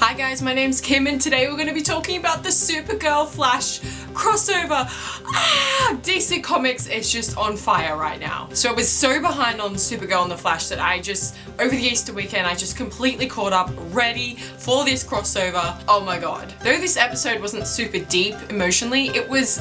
Hi guys, my name's Kim and today we're going to be talking about the Supergirl Flash crossover. DC Comics is just on fire right now. So I was so behind on Supergirl and the Flash that over the Easter weekend, I just completely caught up, ready for this crossover. Oh my god. Though this episode wasn't super deep emotionally, it was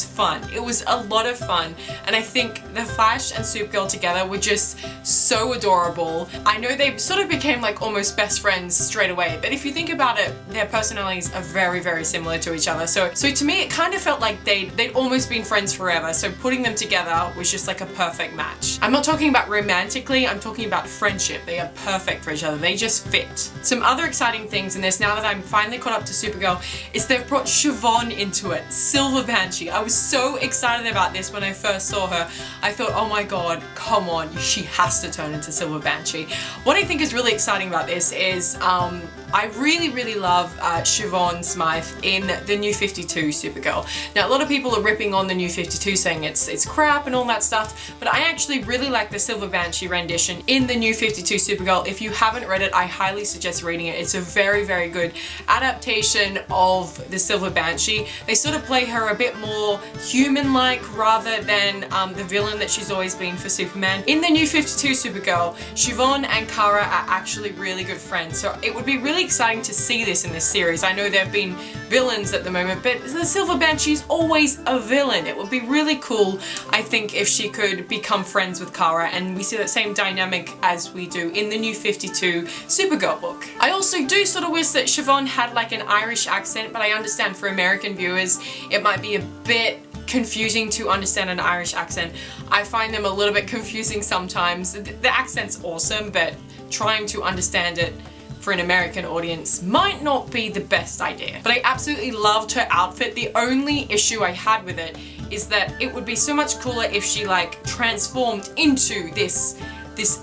fun. It was a lot of fun. And I think the Flash and Supergirl together were just so adorable. I know they sort of became like almost best friends straight away, but if you think about it, their personalities are very, very similar to each other. So to me, it kind of felt like they'd almost been friends forever. So putting them together was just like a perfect match. I'm not talking about romantically, I'm talking about friendship. They are perfect for each other. They just fit. Some other exciting things in this, now that I'm finally caught up to Supergirl, is they've brought Siobhan into it. Silver Banshee. I was so excited about this when I first saw her. I thought, oh my god, come on, she has to turn into Silver Banshee. What I think is really exciting about this is I really love Siobhan Smythe in the New 52 Supergirl. Now a lot of people are ripping on the New 52 saying it's crap and all that stuff, but I actually really like the Silver Banshee rendition in the New 52 Supergirl. If you haven't read it, I highly suggest reading it. It's a very good adaptation of the Silver Banshee. They sort of play her a bit more human-like rather than the villain that she's always been for Superman. In the New 52 Supergirl, Siobhan and Kara are actually really good friends, so it would be really exciting to see this in this series. I know there have been villains at the moment, but the Silver Banshee's always a villain. It would be really cool, I think, if she could become friends with Kara, and we see that same dynamic as we do in the New 52 Supergirl book. I also do sort of wish that Siobhan had like an Irish accent, but I understand for American viewers it might be a bit confusing to understand an Irish accent. I find them a little bit confusing sometimes. The accent's awesome, but trying to understand it for an American audience might not be the best idea. But I absolutely loved her outfit. The only issue I had with it is that it would be so much cooler if she like transformed into this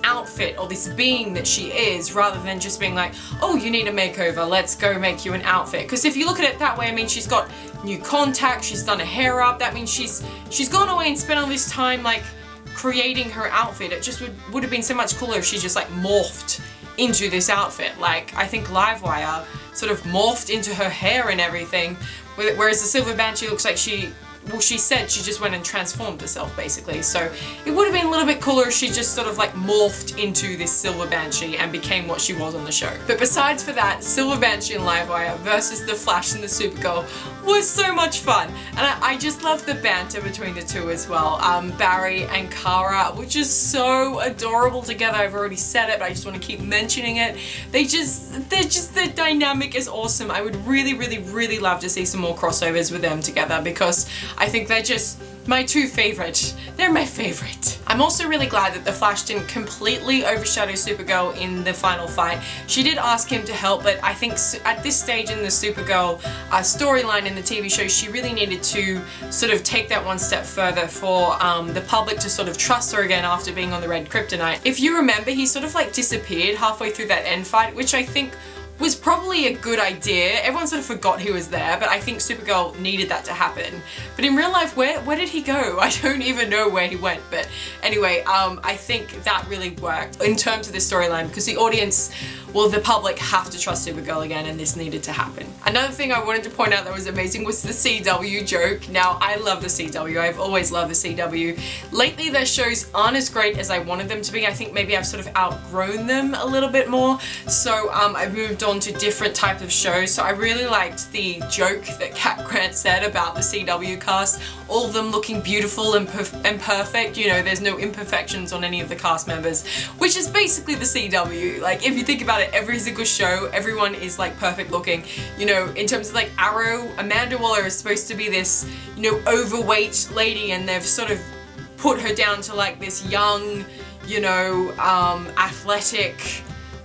outfit or this being that she is, rather than just being like, oh, you need a makeover, let's go make you an outfit. Because if you look at it that way, I mean, she's got new contacts, she's done her hair up, that means she's gone away and spent all this time like creating her outfit. It just would have been so much cooler if she just like morphed into this outfit. Like, I think Livewire sort of morphed into her hair and everything, whereas the Silver Banshee looks like she said she just went and transformed herself basically. So it would have been a little bit cooler if she just sort of like morphed into this Silver Banshee and became what she was on the show. But besides for that, Silver Banshee and Livewire versus the Flash and the Supergirl was so much fun. And I just love the banter between the two as well. Barry and Kara, which is so adorable together. I've already said it, but I just want to keep mentioning it. The dynamic is awesome. I would really love to see some more crossovers with them together, because I think they're just my two favorite. They're my favorite. I'm also really glad that the Flash didn't completely overshadow Supergirl in the final fight. She did ask him to help, but I think at this stage in the Supergirl storyline in the TV show, she really needed to sort of take that one step further for the public to sort of trust her again after being on the red kryptonite. If you remember, he sort of like disappeared halfway through that end fight, which I think was probably a good idea. Everyone sort of forgot he was there, but I think Supergirl needed that to happen. But in real life, where did he go? I don't even know where he went. But anyway, I think that really worked in terms of the storyline, because the audience, well, the public have to trust Supergirl again, and this needed to happen. Another thing I wanted to point out that was amazing was the CW joke. Now, I love the CW. I've always loved the CW. Lately, their shows aren't as great as I wanted them to be. I think maybe I've sort of outgrown them a little bit more. So I've moved on to different types of shows. So I really liked the joke that Cat Grant said about the CW cast, all of them looking beautiful and perfect. You know, there's no imperfections on any of the cast members, which is basically the CW. Like, if you think about it, every single show, everyone is like perfect looking. You know, in terms of like Arrow, Amanda Waller is supposed to be this, you know, overweight lady, and they've sort of put her down to like this young, you know, athletic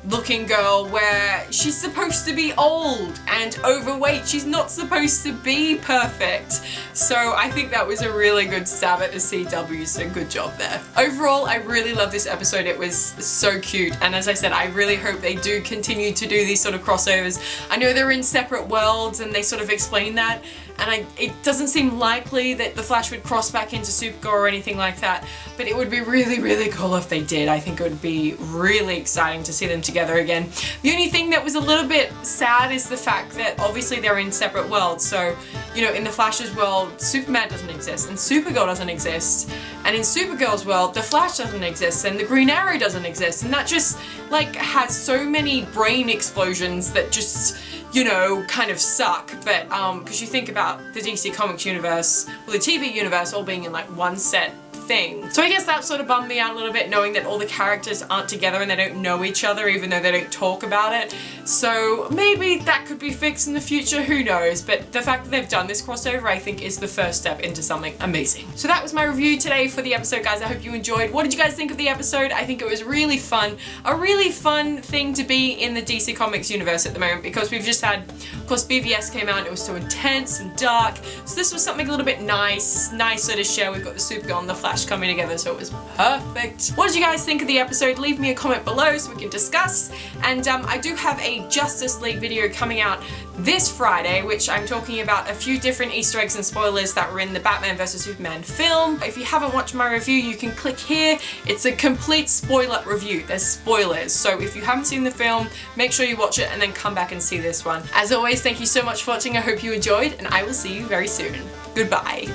looking girl, where she's supposed to be old and overweight. She's not supposed to be perfect. So I think that was a really good stab at the CW, so good job there. Overall, I really love this episode. It was so cute, and as I said, I really hope they do continue to do these sort of crossovers. I know they're in separate worlds and they sort of explain that, and it doesn't seem likely that the Flash would cross back into Supergirl or anything like that, but it would be really, really cool if they did. I think it would be really exciting to see them together again. The only thing that was a little bit sad is the fact that obviously they're in separate worlds. So, you know, in the Flash's world, Superman doesn't exist and Supergirl doesn't exist, and in Supergirl's world, the Flash doesn't exist and the Green Arrow doesn't exist, and that just like has so many brain explosions that just, you know, kind of suck. But because you think about the DC Comics universe, or the TV universe all being in like one set thing. So I guess that sort of bummed me out a little bit, knowing that all the characters aren't together and they don't know each other, even though they don't talk about it. So maybe that could be fixed in the future, who knows, but the fact that they've done this crossover I think is the first step into something amazing. So that was my review today for the episode, guys. I hope you enjoyed. What did you guys think of the episode? I think it was really fun. A really fun thing to be in the DC Comics universe at the moment, because we've just had, of course, BVS came out and it was so intense and dark, so this was something a little bit nicer to share. We've got the Supergirl and the Flash coming together, so it was perfect. What did you guys think of the episode? Leave me a comment below so we can discuss. And I do have a Justice League video coming out this Friday, which I'm talking about a few different Easter eggs and spoilers that were in the Batman vs Superman film. If you haven't watched my review, you can click here. It's a complete spoiler review. There's spoilers, so if you haven't seen the film, make sure you watch it and then come back and see this one. As always, thank you so much for watching. I hope you enjoyed, and I will see you very soon. Goodbye.